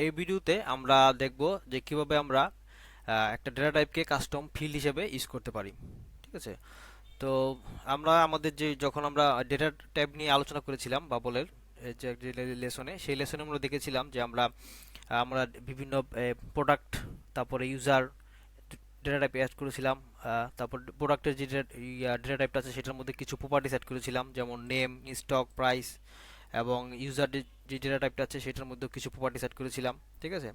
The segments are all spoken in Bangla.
এই ভিডিওতে আমরা দেখব যে কিভাবে আমরা একটা ডেটা টাইপকে কাস্টম ফিল্ড হিসেবে ইউজ করতে পারি। ঠিক আছে। তো আমরা আমাদের যে যখন আমরা ডেটা টাইপ নিয়ে আলোচনা করেছিলাম বাবলের যে লেসনে, সেই লেসনে আমরা দেখেছিলাম যে আমরা আমরা বিভিন্ন প্রোডাক্ট, তারপরে ইউজার ডেটা টাইপ অ্যাড করেছিলাম। তারপর প্রোডাক্টের যে ডেটা টাইপটা আছে সেটার মধ্যে কিছু প্রপার্টিস অ্যাড করেছিলাম, যেমন নেম, স্টক, প্রাইস। এবং ইউজার যে ডেটা টাইপটা আছে সেটার মধ্যে কিছু প্রপার্টি সেট করেছিলাম। ঠিক আছে।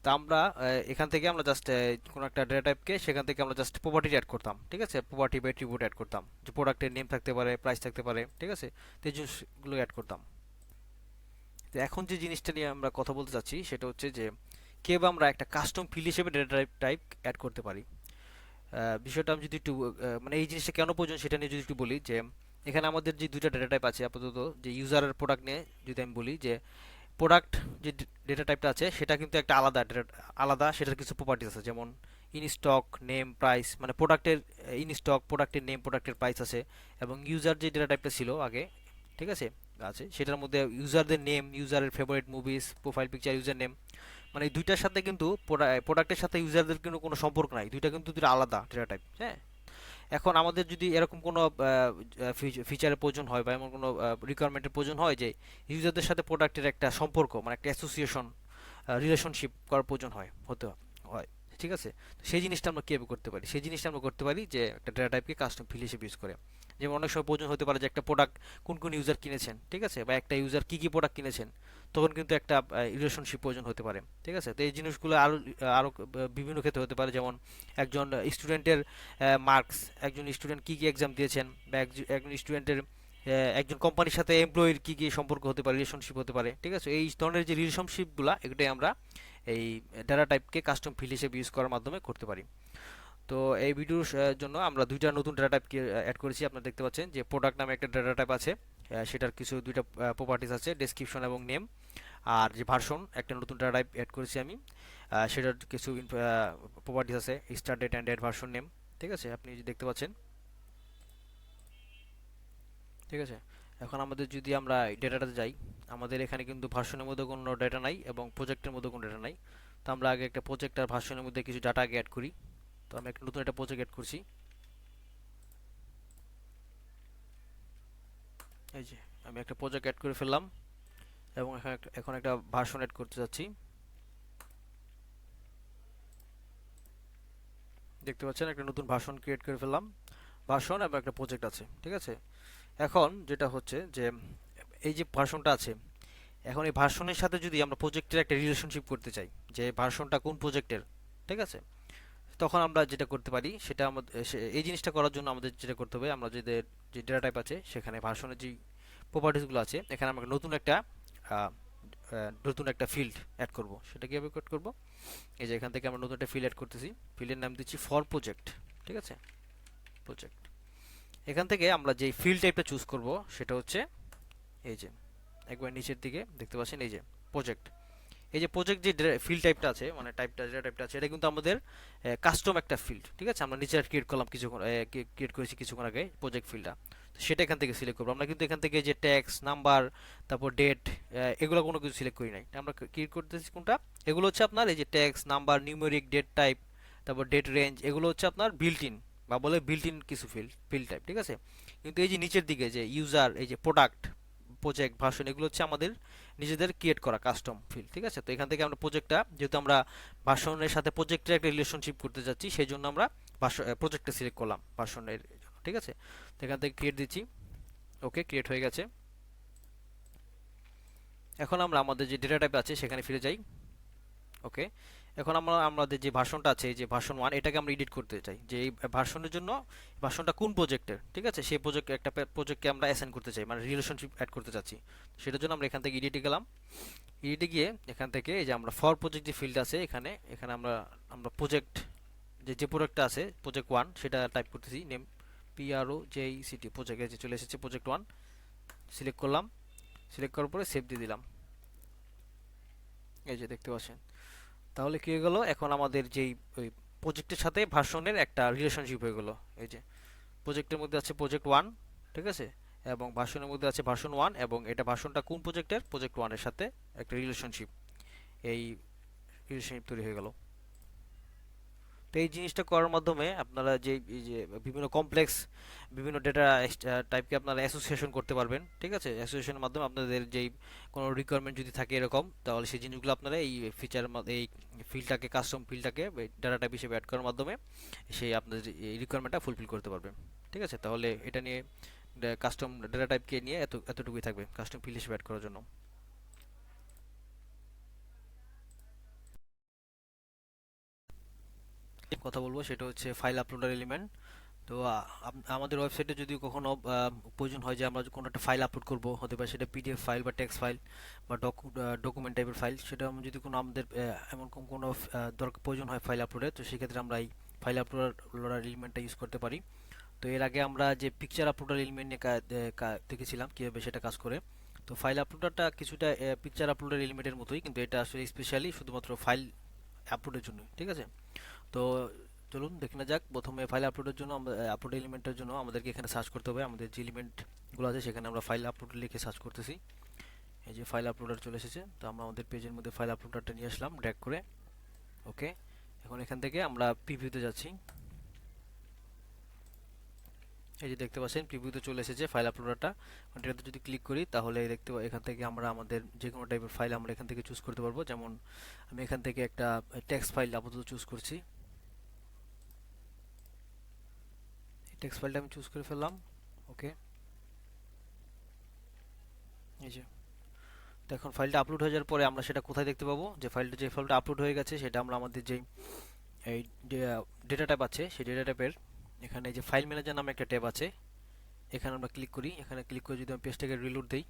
তা আমরা এখান থেকে আমরা জাস্ট কোনো একটা ডেটা টাইপকে সেখান থেকে আমরা জাস্ট প্রপার্টি অ্যাড করতাম। ঠিক আছে, প্রপার্টি বা অ্যাট্রিবিউট অ্যাড করতাম, যে প্রোডাক্টের নেম থাকতে পারে, প্রাইস থাকতে পারে। ঠিক আছে, তো এই জিনিসগুলো অ্যাড করতাম। তো এখন যে জিনিসটা নিয়ে আমরা কথা বলতে চাচ্ছি সেটা হচ্ছে যে কিভাবে আমরা একটা কাস্টম ফিল্ড হিসেবে ডেটা টাইপ অ্যাড করতে পারি। বিষয়টা আমি যদি একটু মানে এই জিনিসটা কেন প্রয়োজন সেটা নিয়ে যদি একটু বলি, যে এখানে আমাদের যে দুইটা ডেটা টাইপ আছে আপাতত, যে ইউজার আর প্রোডাক্ট নিয়ে যদি আমি বলি, যে প্রোডাক্ট যে ডেটা টাইপটা আছে সেটা কিন্তু একটা আলাদা আলাদা, সেটার কিছু প্রপার্টিস আছে, যেমন ইন স্টক, নেম, প্রাইস। মানে প্রোডাক্টের ইন স্টক, প্রোডাক্টের নেম, প্রোডাক্টের প্রাইস আছে। এবং ইউজার যে ডেটা টাইপটা ছিল আগে, ঠিক আছে, আছে সেটার মধ্যে ইউজারদের নেম, ইউজারের favourite movies, profile picture, user name. মানে এই দুইটার সাথে কিন্তু প্রোডাক্টের সাথে ইউজারদের কিন্তু কোনো সম্পর্ক নাই, দুইটা কিন্তু দুটো আলাদা ডেটা টাইপ। হ্যাঁ। এখন আমাদের যদি এরকম কোনো ফিচারের প্রয়োজন হয় বা এমন কোনো রিকোয়ারমেন্টের প্রয়োজন হয় যে ইউজারদের সাথে প্রোডাক্টের একটা সম্পর্ক, মানে একটা অ্যাসোসিয়েশন, রিলেশনশিপ করার প্রয়োজন হয়। ঠিক আছে। তো সেই জিনিসটা আমরা কীভাবে করতে পারি? সেই জিনিসটা আমরা করতে পারি যে একটা ডেটা টাইপকে কাস্টম ফিল্ড হিসেবে ইউজ করে। যেমন অনেক সময় প্রয়োজন হতে পারে যে একটা প্রোডাক্ট কোন কোন ইউজার কিনেছেন, ঠিক আছে, বা একটা ইউজার কী কী প্রোডাক্ট কিনেছেন, তখন কিন্তু একটা রিলেশনশিপ প্রয়োজন হতে পারে। ঠিক আছে। তো এই জিনিসগুলো আরও বিভিন্ন ক্ষেত্রে হতে পারে, যেমন একজন স্টুডেন্টের মার্কস, একজন স্টুডেন্ট কী কী এক্সাম দিয়েছেন, বা একজন স্টুডেন্টের একজন কোম্পানির সাথে এমপ্লয়ির কী কী সম্পর্ক হতে পারে, রিলেশনশিপ হতে পারে। ঠিক আছে, এই ধরনের যে রিলেশনশিপগুলো, এগুলোই আমরা এই ডেটা টাইপকে কাস্টম ফিল্ড হিসেবে ইউজ করার মাধ্যমে করতে পারি। তো এই ভিডিওর জন্য আমরা দুইটা নতুন ডেটা টাইপকে অ্যাড করেছি। আপনারা দেখতে পাচ্ছেন যে প্রোডাক্ট নামে একটা ডেটা টাইপ আছে, সেটার কিছু দুইটা প্রপার্টিস আছে, ডেসক্রিপশন এবং নেম। আর যে ভার্সন, একটা নতুন ডেটা টাইপ অ্যাড করেছি আমি, সেটার কিছু প্রপার্টিস আছে, start date and date, version name. ঠিক আছে, আপনি যে দেখতে পাচ্ছেন। ঠিক আছে। এখন আমাদের যদি আমরা ডেটাটাতে যাই, আমাদের এখানে কিন্তু ভার্সনের মধ্যে কোনো ডেটা নাই এবং প্রজেক্টের মধ্যে কোনো ডেটা নাই। তো আমরা আগে একটা প্রজেক্ট আর ভার্সনের মধ্যে কিছু ডাটা আগে অ্যাড করি। তো আমি একটা নতুন একটা প্রজেক্ট অ্যাড করছি। এই যে আমি একটা প্রজেক্ট অ্যাড করে ফেললাম এবং এখন একটা ভার্সন অ্যাড করতে যাচ্ছি। দেখতে পাচ্ছেন একটা নতুন ভার্সন ক্রিয়েট করে ফেললাম, ভার্সন এবং একটা প্রজেক্ট আছে। ঠিক আছে। এখন যেটা হচ্ছে যে এই যে ভার্সনটা আছে, এখন এই ভার্সনের সাথে যদি আমরা প্রজেক্টের একটা রিলেশনশিপ করতে চাই, যে ভার্সনটা কোন প্রজেক্টের, ঠিক আছে, তখন আমরা যেটা করতে পারি সেটা আমাদের এই জিনিসটা করার জন্য আমাদের যেটা করতে হবে, আমরা যে ডেটা টাইপ আছে সেখানে ভার্সনের যে প্রপার্টিসগুলো আছে, এখানে আমরা আহ, নতুন একটা ফিল্ড অ্যাড করব। সেটা কীভাবে অ্যাড করব? এই যে এখান থেকে আমরা নতুন একটা ফিল্ড অ্যাড করতেছি, ফিল্ডের নাম দিচ্ছি ফর প্রজেক্ট। ঠিক আছে, প্রজেক্ট। এখান থেকে আমরা যে ফিল্ড টাইপটা চুজ করব সেটা হচ্ছে এই যে একবার নিচের দিকে দেখতে পাচ্ছেন এই যে প্রজেক্ট। এই যে প্রজেক্ট যে ফিল্ড টাইপটা আছে, মানে ডেটা টাইপটা আছে, এটা কিন্তু আমাদের কাস্টম একটা ফিল্ড। ঠিক আছে, আমরা নিচে ক্রিয়েট করলাম কিছুক্ষণ, ক্রিয়েট করেছি কিছুক্ষণ আগে প্রজেক্ট ফিল্ডটা। তো সেটা এখান থেকে সিলেক্ট করবো। আমরা কিন্তু এখান থেকে যে ট্যাক্স, নাম্বার, তারপর ডেট, এগুলো কোনো কিছু সিলেক্ট করি নাই। আমরা ক্রিয়েট করতেছি কোনটা, এগুলো হচ্ছে আপনার এই যে text, number, numeric, date type, তারপর ডেট রেঞ্জ, এগুলো হচ্ছে আপনার বিল্ট ইন বা বলে বিল্ট ইন কিছু ফিল্ড টাইপ। ঠিক আছে। কিন্তু এই যে নিচের দিকে যে ইউজার, এই যে প্রোডাক্ট, প্রজেক্ট, ভার্সন, এগুলো হচ্ছে আমাদের নিজেদের ক্রিয়েট করা কাস্টম ফিল্ড। ঠিক আছে। তো এখান থেকে আমরা প্রজেক্টটা, যেহেতু আমরা ভার্সনের সাথে প্রজেক্টের একটা রিলেশনশিপ করতে যাচ্ছি, সেই জন্য আমরা প্রজেক্টটা সিলেক্ট করলাম ভার্সনের জন্য। ঠিক আছে। তো এখান থেকে ক্রিয়েট দিচ্ছি। ওকে, ক্রিয়েট হয়ে গেছে। এখন আমরা আমাদের যে ডেটা টাইপ আছে সেখানে ফিরে যাই। ওকে। এখন আমরা আমাদের যে ভার্সনটা আছে, এই যে ভার্সন 1, এটাকে আমরা এডিট করতে চাই, যে এই ভার্সনের জন্য ভার্সনটা কোন প্রজেক্টের। ঠিক আছে, সেই একটা প্রজেক্টকে আমরা অ্যাসাইন করতে চাই, মানে রিলেশনশিপ অ্যাড করতে চাচ্ছি। সেটার জন্য আমরা এখান থেকে এডিটে গেলাম। এডিটে গিয়ে এখান থেকে এই যে আমরা ফর প্রজেক্ট যে ফিল্ড আছে, এখানে এখানে আমরা আমরা প্রজেক্ট যে প্রজেক্টটা আছে, প্রজেক্ট 1, সেটা টাইপ করতেছি, নেম PROJECT, প্রজেক্ট, যে চলে এসেছে প্রজেক্ট 1। সিলেক্ট করলাম, সিলেক্ট করার পরে সেভ দিয়ে দিলাম। এই যে দেখতে পাচ্ছেন। তাহলে কি হয়ে গেল, এখন আমাদের যেই ওই প্রজেক্টের সাথে ভার্সনের একটা রিলেশনশিপ হয়ে গেল। এই যে প্রজেক্টের মধ্যে আছে প্রজেক্ট 1, ঠিক আছে, এবং ভার্সনের মধ্যে আছে ভার্সন 1, এবং এটা ভার্সনটা কোন প্রজেক্টের, প্রজেক্ট 1 এর সাথে একটা রিলেশনশিপ। এই রিলেশনশিপ তৈরি হয়ে গেল। তো এই জিনিসটা করার মাধ্যমে আপনারা যে এই যে বিভিন্ন কমপ্লেক্স বিভিন্ন ডেটা টাইপকে আপনারা অ্যাসোসিয়েশন করতে পারবেন। ঠিক আছে, অ্যাসোসিয়েশনের মাধ্যমে আপনাদের যেই কোনো রিকোয়ারমেন্ট যদি থাকে এরকম, তাহলে সেই জিনিসগুলো আপনারা এই ফিচারের এই ফিল্ডটাকে কাস্টম ফিল্ডটাকে ডেটা টাইপ হিসেবে অ্যাড করার মাধ্যমে সেই আপনাদের এই রিকোয়ারমেন্টটা ফুলফিল করতে পারবেন। ঠিক আছে, তাহলে এটা নিয়ে কাস্টম ডেটা টাইপকে নিয়ে এতটুকুই থাকবে কাস্টম ফিল্ড হিসেবে অ্যাড করার জন্য। কথা বলবো সেটা হচ্ছে ফাইল আপলোডার এলিমেন্ট। তো আমাদের ওয়েবসাইটে যদি কখনো প্রয়োজন হয় যে আমরা কোনো একটা ফাইল আপলোড করব, হতে পারে সেটা পিডিএফ ফাইল বা টেক্সট ফাইল বা ডকুমেন্ট টাইপের ফাইল, সেটা যদি কোনো আমাদের এমন কোনো দরকার প্রয়োজন হয় ফাইল আপলোডের, তো সেক্ষেত্রে আমরা এই ফাইল আপলোডার এলিমেন্টটা ইউজ করতে পারি। তো এর আগে আমরা যে পিকচার আপলোডার এলিমেন্ট নিয়ে দেখেছিলাম কীভাবে সেটা কাজ করে। তো ফাইল আপলোডারটা কিছুটা পিকচার আপলোডার এলিমেন্টের মতোই, কিন্তু এটা আসলে স্পেশালি শুধুমাত্র ফাইল আপলোডের জন্য। ঠিক আছে, তো চলুন দেখে না যাক। প্রথমে ফাইল আপলোডের জন্য আপলোড এলিমেন্টের জন্য আমাদেরকে এখানে সার্চ করতে হবে। আমাদের যে এলিমেন্টগুলো আছে সেখানে আমরা ফাইল আপলোড লিখে সার্চ করতেছি। এই যে ফাইল আপলোডার চলে এসেছে, তো আমরা আমাদের পেজের মধ্যে ফাইল আপলোডারটা নিয়ে আসলাম ড্র্যাগ করে। ওকে, এখন এখান থেকে আমরা প্রিভিউতে যাচ্ছি। এই যে দেখতে পাচ্ছেন প্রিভিউতে চলে এসেছে ফাইল আপলোডারটা। এটাতে যদি ক্লিক করি তাহলে এখান থেকে আমরা আমাদের যে কোনো টাইপের ফাইল আমরা এখান থেকে চুজ করতে পারবো। যেমন আমি এখান থেকে একটা টেক্সট ফাইল আপাতত চুজ করছি। টেক্সট ফাইলটা আমি চুজ করে ফেললাম। ওকে, এই যে তো এখন ফাইলটা আপলোড হয়ে যাওয়ার পরে আমরা সেটা কোথায় দেখতে পাবো, যে ফাইলটা আপলোড হয়ে গেছে সেটা আমরা আমাদের যেই এই ডেটা ট্যাব আছে সেই ডেটা ট্যাবের এখানে যে ফাইল ম্যানেজার নামে একটা ট্যাব আছে, এখানে আমরা ক্লিক করি। এখানে ক্লিক করে যদি আমি পেজটাকে রিলোড দেই,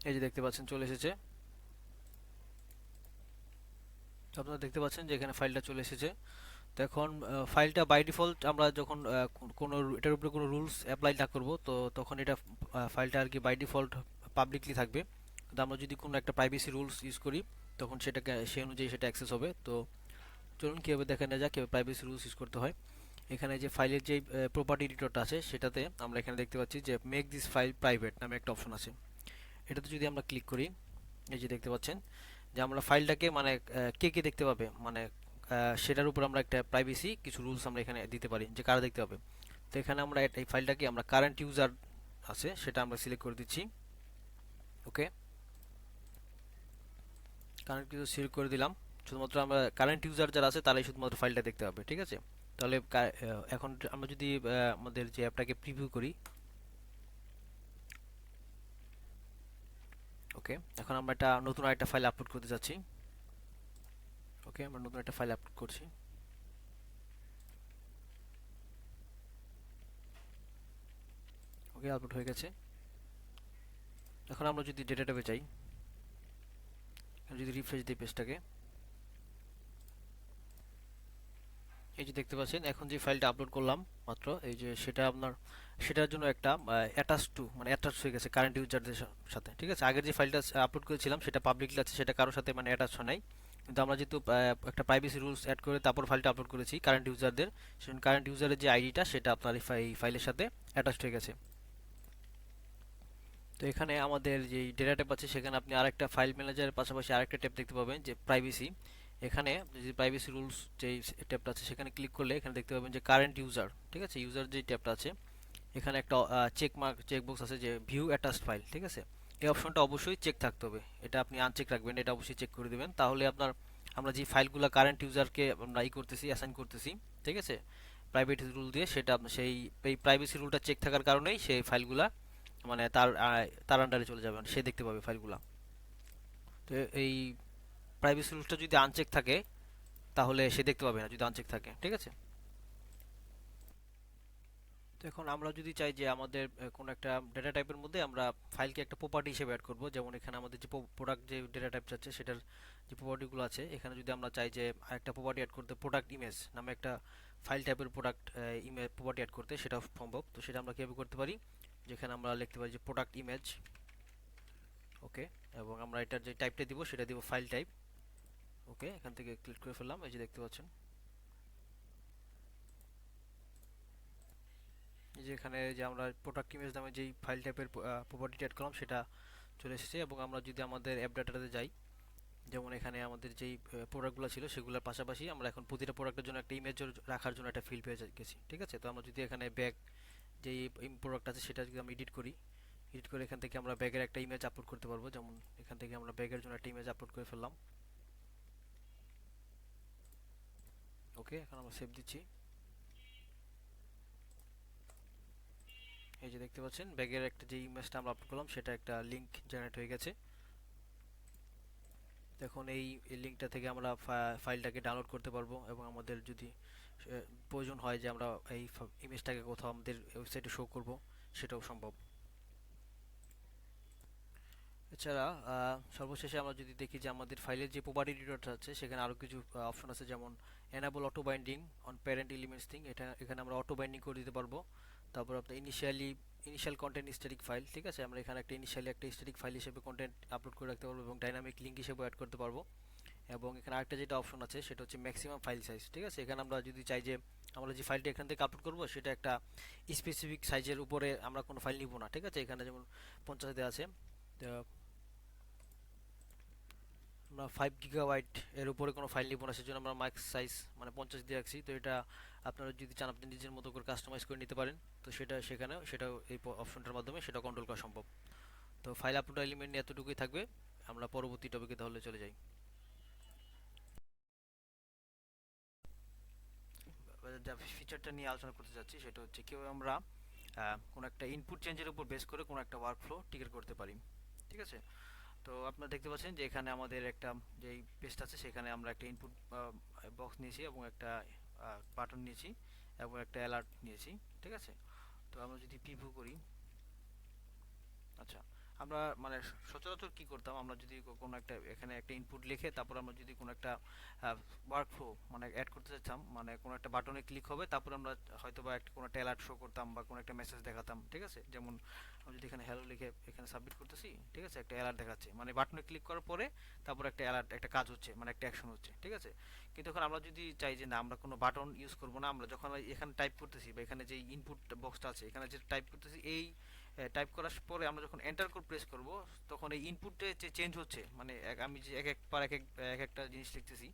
এই যে দেখতে পাচ্ছেন চলে এসেছে। তো আপনারা দেখতে পাচ্ছেন যে এখানে ফাইলটা চলে এসেছে। তো এখন ফাইলটা বাই ডিফল্ট আমরা যখন কোনো এটার উপরে কোনো রুলস অ্যাপ্লাই না করব, তো তখন এটা ফাইলটা আর কি বাই ডিফল্ট পাবলিকলি থাকবে। কিন্তু আমরা যদি কোনো একটা প্রাইভেসি রুলস ইউজ করি তখন সেটাকে সেই অনুযায়ী সেটা অ্যাক্সেস হবে। তো চলুন কীভাবে দেখা না যাক কীভাবে প্রাইভেসি রুলস ইউজ করতে হয়। এখানে যে ফাইলের যে প্রপার্টি এডিটরটা আছে সেটাতে আমরা এখানে দেখতে পাচ্ছি যে মেক দিস ফাইল প্রাইভেট নামে একটা অপশন আছে। এটাতে যদি আমরা ক্লিক করি, এই যে দেখতে পাচ্ছেন যে আমরা ফাইলটাকে মানে কে কে দেখতে পাবে, মানে সেটার উপর আমরা একটা প্রাইভেসি কিছু রুলস আমরা এখানে দিতে পারি যে কারা দেখতে পাবে। তো এখানে আমরা এই ফাইলটাকে আমরা কারেন্ট ইউজার আছে সেটা আমরা সিলেক্ট করে দিচ্ছি। ওকে, কারেন্ট ইউজার সিলেক্ট করে দিলাম। শুধুমাত্র আমরা কারেন্ট ইউজার যারা আছে তারাই শুধুমাত্র ফাইলটা দেখতে পাবে। ঠিক আছে, তাহলে এখন আমরা যদি আমাদের যে অ্যাপটাকে প্রিভিউ করি। ওকে, এখন আমরা একটা নতুন আরেকটা ফাইল আপলোড করতে যাচ্ছি। ওকে, আমরা নতুন একটা ফাইল আপলোড করছি। ওকে, আপলোড হয়ে গেছে। এখন আমরা যদি ডেটা ট্যাবে যাই, যদি রিফ্রেশ দিই পেজটাকে, এই যে দেখতে পাচ্ছেন এখন যে ফাইলটা আপলোড করলাম মাত্র, এই যে সেটা আপনার সেটার জন্য একটা অ্যাটাচ টু মানে অ্যাটাচ হয়ে গেছে কারেন্ট ইউজারদের সাথে। ঠিক আছে, আগের যে ফাইলটা আপলোড করেছিলাম সেটা পাবলিকলি আছে, সেটা কারোর সাথে মানে অ্যাটাচ হয় নাই। কিন্তু আমরা যেহেতু একটা প্রাইভেসি রুলস অ্যাড করে তারপর ফাইলটা আপলোড করেছি কারেন্ট ইউজারদের, সেজন্য কারেন্ট ইউজারের যে আইডিটা সেটা আপনার এই ফাইলের সাথে অ্যাটাচড হয়ে গেছে। তো এখানে আমাদের যে ডেটা ট্যাব আছে সেখানে আপনি আরেকটা ফাইল ম্যানেজারের পাশাপাশি আরেকটা ট্যাব দেখতে পাবেন যে প্রাইভেসি। এখানে যে প্রাইভেসি রুলস যে ট্যাবটা আছে সেখানে ক্লিক করলে এখানে দেখতে পাবেন যে কারেন্ট ইউজার। ঠিক আছে, ইউজার যে ট্যাবটা আছে এখানে একটা চেকবক্স আছে যে ভিউ অ্যাটাচড ফাইল। ঠিক আছে, এই অপশনটা অবশ্যই চেক থাকতে হবে, এটা আপনি আনচেক রাখবেন, এটা অবশ্যই চেক করে দিবেন। তাহলে আপনার আমরা যে ফাইলগুলো কারেন্ট ইউজারকে আমরা করতেছি অ্যাসাইন করতেছি, ঠিক আছে, প্রাইভেট রুল দিয়ে, সেটা এই প্রাইভেসি রুলটা চেক থাকার কারণেই সেই ফাইলগুলা মানে তার আন্ডারে চলে যাবে, মানে সে দেখতে পাবে ফাইলগুলা। তো এই প্রাইভেসি রুলসটা যদি আনচেক থাকে তাহলে সে দেখতে পাবে না যদি আনচেক থাকে। ঠিক আছে, তো এখন আমরা যদি চাই যে আমাদের কোনো একটা ডেটা টাইপের মধ্যে আমরা ফাইলকে একটা প্রপার্টি হিসেবে অ্যাড করব, যেমন এখানে আমাদের যে প্রোডাক্ট যে ডেটা টাইপ আছে সেটার যে প্রপার্টিগুলো আছে, এখানে যদি আমরা চাই যে একটা প্রপার্টি অ্যাড করতে প্রোডাক্ট ইমেজ নামে একটা ফাইল টাইপের প্রোডাক্ট ইমেজ প্রপার্টি অ্যাড করতে, সেটা সম্ভব। তো সেটা আমরা কীভাবে করতে পারি, যেখানে আমরা লিখতে পারি যে প্রোডাক্ট ইমেজ। ওকে, এবং আমরা এটার যে টাইপটা দিব সেটা দিব ফাইল টাইপ। ওকে, এখান থেকে ক্লিক করে ফেললাম, এই যে দেখতে পাচ্ছেন এই যে যে এখানে যে আমরা প্রোডাক্ট ইমেজ নামে যেই ফাইল টাইপের প্রপার্টিটা অ্যাড করলাম সেটা চলে এসেছে। এবং আমরা যদি আমাদের অ্যাপ ডাটাতে যাই, যেমন এখানে আমাদের যেই প্রোডাক্টগুলো ছিল সেগুলোর পাশাপাশি আমরা এখন প্রতিটা প্রোডাক্টের জন্য একটা ইমেজ রাখার জন্য একটা ফিল্ড পেয়ে গেছি। ঠিক আছে, তো আমরা যদি এখানে ব্যাগ যেই প্রোডাক্ট আছে সেটা যদি আমরা এডিট করি, এডিট করে এখান থেকে আমরা ব্যাগের একটা ইমেজ আপলোড করতে পারবো। যেমন এখান থেকে আমরা ব্যাগের জন্য একটা ইমেজ আপলোড করে ফেললাম। ওকে, এখন আমরা সেভ দিচ্ছি। এই যে দেখতে পাচ্ছেন ব্যাগের একটা যে ইমেজটা আমরা আপলোড করলাম সেটা একটা লিংক জেনারেট হয়ে গেছে। এখন এই লিংকটা থেকে আমরা ফাইলটাকে ডাউনলোড করতে পারবো, এবং আমাদের যদি প্রয়োজন হয় যে আমরা এই ইমেজটাকে কোথাও আমাদের ওয়েবসাইটে শো করব, সেটাও সম্ভব। এছাড়া সর্বশেষে আমরা যদি দেখি যে আমাদের ফাইলের যে প্রপার্টি এডিটরটা আছে সেখানে আরও কিছু অপশন আছে, যেমন enable auto binding on parent elements thing. এটা এখানে আমরা অটো বাইন্ডিং করে দিতে পারবো। তারপর আপনার ইনিশিয়াল কন্টেন্ট স্ট্যাটিক ফাইল, ঠিক আছে, আমরা এখানে একটা ইনিশিয়ালি একটা স্ট্যাটিক ফাইল হিসেবে কন্টেন্ট আপলোড করে রাখতে পারবো এবং ডাইনামিক লিঙ্ক হিসেবে অ্যাড করতে পারবো। এবং এখানে আরেকটা যেটা অপশন আছে সেটা হচ্ছে ম্যাক্সিমাম ফাইল সাইজ। ঠিক আছে, এখানে আমরা যদি চাই যে আমরা যে ফাইলটা এখান থেকে আপলোড করবো সেটা একটা স্পেসিফিক সাইজের উপরে আমরা কোনো ফাইল নিব না। ঠিক আছে, এখানে যেমন 50 দেওয়া আছে, তো আমরা 5 GB এর উপরে কোনো ফাইল নিব না, সেজন্য আমরা ম্যাক্স সাইজ মানে 50 দিয়ে রাখছি। তো এটা আপনারা যদি চান আপনি নিজের মতো করে কাস্টমাইজ করে নিতে পারেন। তো সেটা সেখানেও সেটাও এই অপশনটার মাধ্যমে সেটা কন্ট্রোল করা সম্ভব। তো ফাইল আপলোড এলিমেন্ট নিয়ে এতটুকুই থাকবে। আমরা পরবর্তী টপিকে তাহলে চলে যাই। যা ফিচারটা নিয়ে আলোচনা করতে যাচ্ছি সেটা হচ্ছে কিভাবে আমরা কোনো একটা ইনপুট চেঞ্জের উপর বেস করে কোনো একটা ওয়ার্কফ্লো ট্রিগার করতে পারি। ঠিক আছে, তো আপনারা দেখতে পাচ্ছেন যে এখানে আমাদের একটা যেই পেজটা আছে সেখানে আমরা একটা ইনপুট বক্স নিয়েছি এবং একটা বাটন নিয়েছি এবং একটা অ্যালার্ট নিয়েছি। ঠিক আছে, তো আমরা যদি প্রিভিউ করি, আচ্ছা, আমরা মানে সচরাচর কি করতাম, আমরা যদি কোনো একটা এখানে একটা ইনপুট লিখে তারপর আমরা যদি কোনো একটা ওয়ার্কফ্লো মানে অ্যাড করতে চাচ্ছিলাম, মানে কোনো একটা বাটনে ক্লিক হবে তারপর আমরা হয়তো বা একটা কোনো একটা অ্যালার্ট শো করতাম বা কোনো একটা মেসেজ দেখাতাম। ঠিক আছে, যেমন আমি যদি এখানে হ্যালো লিখে এখানে সাবমিট করতেছি, ঠিক আছে, একটা অ্যালার্ট দেখাচ্ছে, মানে বাটনে ক্লিক করার পরে তারপর একটা অ্যালার্ট একটা কাজ হচ্ছে, মানে একটা অ্যাকশন হচ্ছে। ঠিক আছে, কিন্তু এখন আমরা যদি চাই যে না আমরা কোনো বাটন ইউজ করবো না, আমরা যখন এখানে টাইপ করতেছি বা এখানে যে ইনপুট বক্সটা আছে এখানে যে টাইপ করতেছি, এই টাইপ করার পরে আমরা যখন এন্টার কোড প্রেস করব তখন এই ইনপুটে যে চেঞ্জ হচ্ছে, মানে আমি যে এক এক পার এক একটা জিনিস লিখতেছি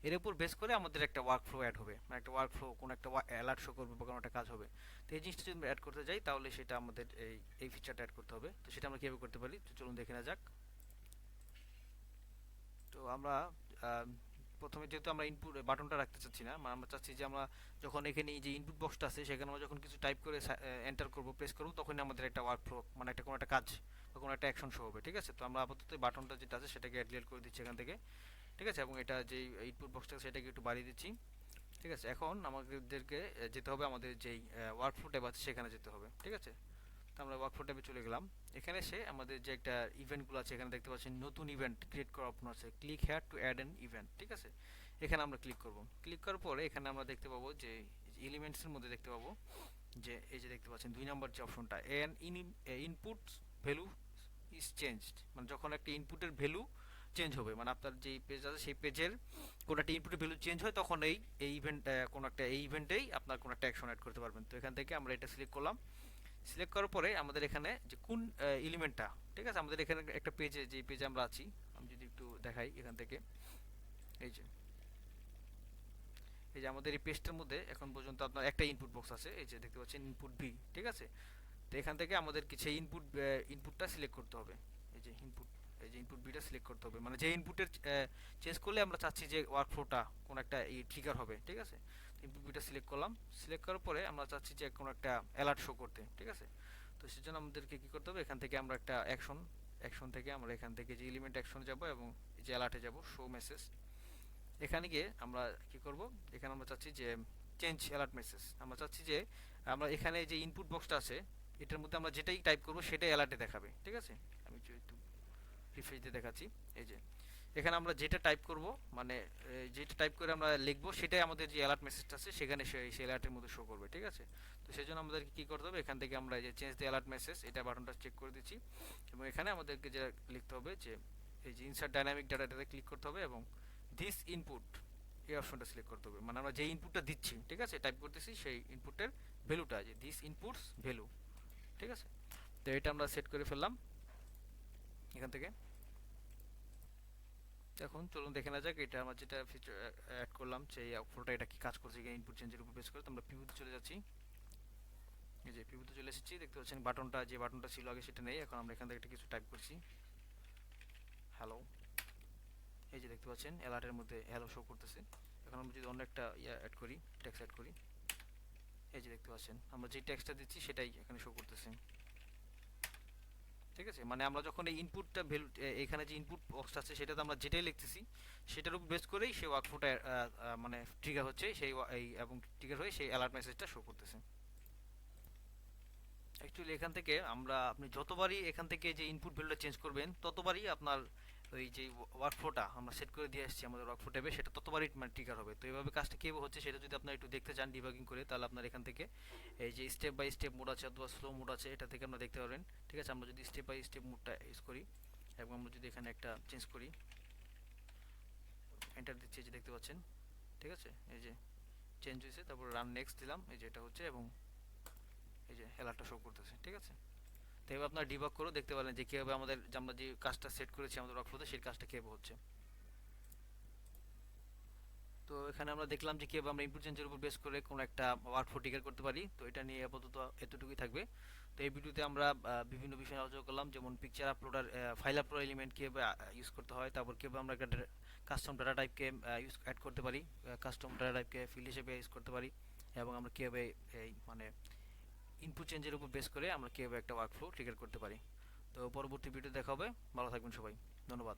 এর উপর বেস করে আমাদের একটা ওয়ার্কফ্লো অ্যাড হবে, মানে একটা ওয়ার্কফ্লো কোনো একটা অ্যালার্ট শো করবে বা কোনো একটা কাজ হবে। তো এই জিনিসটা যদি আমরা অ্যাড করতে যাই তাহলে সেটা আমাদের এই ফিচারটা অ্যাড করতে হবে। তো সেটা আমরা কীভাবে করতে পারি, তো চলুন দেখে নেওয়া যাক। তো আমরা আম, প্রথমে যেহেতু আমরা ইনপুট বাটনটা রাখতে চাচ্ছি না, মানে আমরা চাচ্ছি যে আমরা যখন এখানে এই যে ইনপুট বক্সটা আছে সেখানে আমরা যখন কিছু টাইপ করে এন্টার করব প্রেস করব তখনই আমাদের একটা ওয়ার্কফ্লো মানে একটা কোনো একটা কাজ বা কোনো একটা অ্যাকশন শো হবে। ঠিক আছে, তো আমরা আপাতত বাটনটা যেটা আছে সেটাকে ডিলিট করে দিচ্ছি এখান থেকে। ঠিক আছে, এবং এটা যে ইনপুট বক্সটা সেটাকে একটু বাড়িয়ে দিচ্ছি। ঠিক আছে, এখন আমাদেরকে যেতে হবে আমাদের যেই ওয়ার্কফ্লো ট্যাব আছে সেখানে যেতে হবে। ঠিক আছে, তো আমরা ওয়ার্কফ্লো ট্যাবে চলে গেলাম। এখানে এসে আমাদের যে একটা ইভেন্টগুলো আছে এখানে দেখতে পাচ্ছেন নতুন ইভেন্ট ক্রিয়েট করার অপশন আছে, click here to add an event. ঠিক আছে, এখানে আমরা ক্লিক করব। ক্লিক করার পরে এখানে আমরা দেখতে পাবো যে এলিমেন্টসের মধ্যে দেখতে পাবো যে এই যে দেখতে পাচ্ছেন 2 নম্বর যে অপশনটা N input value is changed, মানে যখন একটা ইনপুটের ভ্যালু চেঞ্জ হবে, মানে আপনার যে পেজ আছে সেই পেজের কোনো একটা ইনপুটের ভ্যালু চেঞ্জ হয় তখন এই ইভেন্ট কোনো একটা এই ইভেন্টেই আপনার কোনো একটা অ্যাকশন অ্যাড করতে পারবেন। তো এখান থেকে আমরা এটা সিলেক্ট করলাম। সিলেক্ট করার পরে আমাদের এখানে যে কোন এলিমেন্টটা, ঠিক আছে, আমাদের এখানে একটা পেজে যে পেজে আমরা আছি, আমি যদি একটু দেখাই এখান থেকে, এই যে আমাদের এই পেজটার মধ্যে এখন পর্যন্ত আপনার একটা ইনপুট বক্স আছে, এই যে দেখতে পাচ্ছেন ইনপুট বি। ঠিক আছে, তো এখান থেকে আমাদের সেই ইনপুটটা সিলেক্ট করতে হবে। এই যে ইনপুট এই যে ইনপুট বিটা সিলেক্ট করতে হবে, মানে যে ইনপুটের চেঞ্জ করলে আমরা চাচ্ছি যে ওয়ার্কফ্লোটা কোন একটা ট্রিগার হবে। ঠিক আছে, ইনপুট বিটা সিলেক্ট করলাম। সিলেক্ট করার পরে আমরা চাচ্ছি যে কোনো একটা অ্যালার্ট শো করতে। ঠিক আছে, তো সেজন্য আমাদেরকে কি করতে হবে, এখান থেকে আমরা একটা অ্যাকশন থেকে আমরা এখান থেকে যে এলিমেন্ট অ্যাকশন যাব এবং এই যে অ্যালার্টে যাব শো মেসেজ। এখানে গিয়ে আমরা কি করব, এখানে আমরা চাচ্ছি যে চেঞ্জ অ্যালার্ট মেসেজ, আমরা চাচ্ছি যে আমরা এখানে যে ইনপুট বক্সটা আছে এটার মধ্যে আমরা যেটাই টাইপ করব সেটাই অ্যালার্টে দেখাবে। ঠিক আছে, আমি একটু রিফ্রেশ দিয়ে দেখাচ্ছি। এই যে এখানে আমরা যেটা টাইপ করব, মানে যেটা টাইপ করে আমরা লিখবো সেটাই আমাদের যে অ্যালার্ট মেসেজটা আছে সেখানে সেই অ্যালার্টের মধ্যে শো করবে। ঠিক আছে, তো সেই জন্য আমাদেরকে কী করতে হবে, এখান থেকে আমরা এই যে চেঞ্জ দ্য অ্যালার্ট মেসেজ এটা বাটনটা চেক করে দিচ্ছি এবং এখানে আমাদেরকে যেটা লিখতে হবে যে এই যে ইনসার্ট ডাইনামিক ডাটাটাতে ক্লিক করতে হবে এবং দিস ইনপুট এই অপশনটা সিলেক্ট করতে হবে, মানে আমরা যে ইনপুটটা দিচ্ছি, ঠিক আছে, টাইপ করতেছি সেই ইনপুটের ভ্যালুটা, যে দিস ইনপুটস ভ্যালু, ঠিক আছে। তো এটা আমরা সেট করে ফেললাম এখান থেকে। এখন চলুন দেখে না যাক এটা আমরা যেটা ফিচার অ্যাড করলাম সেই ফটোটা এটা কি কাজ করছে কি ইনপুট চেঞ্জের উপর বেস করে। তো আমরা পিভিতে চলে যাচ্ছি, এই যে পিভিতে চলে এসেছি, দেখতে পাচ্ছেন বাটনটা, যে বাটনটা ছিল আগে সেটা নেই, এখন আমরা এখান থেকে একটা কিছু টাইপ করছি, হ্যালো। এই যে দেখতে পাচ্ছেন অ্যালার্টের মধ্যে হ্যালো শো করতেছে। এখন আমরা যদি অন্য একটা অ্যাড করি, টেক্সট অ্যাড করি, এই যে দেখতে পাচ্ছেন আমরা যে টেক্সটটা দিচ্ছি সেটাই এখানে শো করতেছে, ঠিক আছে। মানে আমরা যখন এই ইনপুটটা ভ্যালু, এখানে যে ইনপুট বক্সটা আছে সেটাতে আমরা যেটাই লিখতেছি সেটার উপর বেস করেই সেই ওয়ার্কফ্লোটা মানে ট্রিগার হচ্ছে সেই এই, এবং ট্রিগার হয়ে সেই অ্যালার্ট মেসেজটা শো করতেছে। অ্যাকচুয়ালি এখান থেকে আমরা, আপনি যতবারই এখান থেকে যে ইনপুট ভ্যালুটা চেঞ্জ করবেন ততবারই আপনার ওই যে ওয়ার্কফ্লোটা আমরা সেট করে দিয়ে আসছি আমাদের ওয়ার্কফ্লো ট্যাবে, সেটা ততবারই মানে ট্রিগার হবে। তো এইভাবে কাজটা কীভাবে হচ্ছে সেটা যদি আপনার একটু দেখতে চান ডিবাগিং করে, তাহলে আপনার এখান থেকে এই যে স্টেপ বাই স্টেপ মোড আছে অথবা স্লো মোড আছে, এটা থেকে আপনারা দেখতে পারবেন, ঠিক আছে। আমরা যদি স্টেপ বাই স্টেপ মোডটা ইউজ করি এবং আমরা যদি এখানে একটা চেঞ্জ করি, এন্টার দিচ্ছি, এই যে দেখতে পাচ্ছেন, ঠিক আছে, এই যে চেঞ্জ হয়েছে, তারপর রান নেক্সট দিলাম, এই যে এটা হচ্ছে এবং এই যে অ্যালার্টটা শো করতেছে, ঠিক আছে। তো এবার আপনারা ডিবাগ করে দেখতে পারেন যে কীভাবে আমাদের, যে আমরা যে কাজটা সেট করেছি আমাদের ওয়ার্কফ্লোতে সেই কাজটা কীভাবে হচ্ছে। তো এখানে আমরা দেখলাম যে কীভাবে আমরা ইনপুট চেঞ্জের উপর বেস করে কোনো একটা ওয়ার্কফ্লো ট্রিগার করতে পারি। তো এটা নিয়ে আপাতত এতটুকুই থাকবে। তো এই ভিডিওতে আমরা বিভিন্ন বিষয় আলোচনা করলাম, যেমন picture uploader, file upload element কীভাবে ইউজ করতে হয়, তারপর কীভাবে আমরা একটা কাস্টম ডাটা টাইপকে ইউজ অ্যাড করতে পারি, কাস্টম ডাটা টাইপকে ফিল্ড হিসেবে ইউজ করতে পারি, এবং আমরা কীভাবে এই মানে ইনপুট চেঞ্জের উপর বেস করে আমরা কীভাবে একটা ওয়ার্কফ্লো ট্রিগার করতে পারি। তো পরবর্তী ভিডিও দেখা হবে, ভালো থাকবেন সবাই, ধন্যবাদ।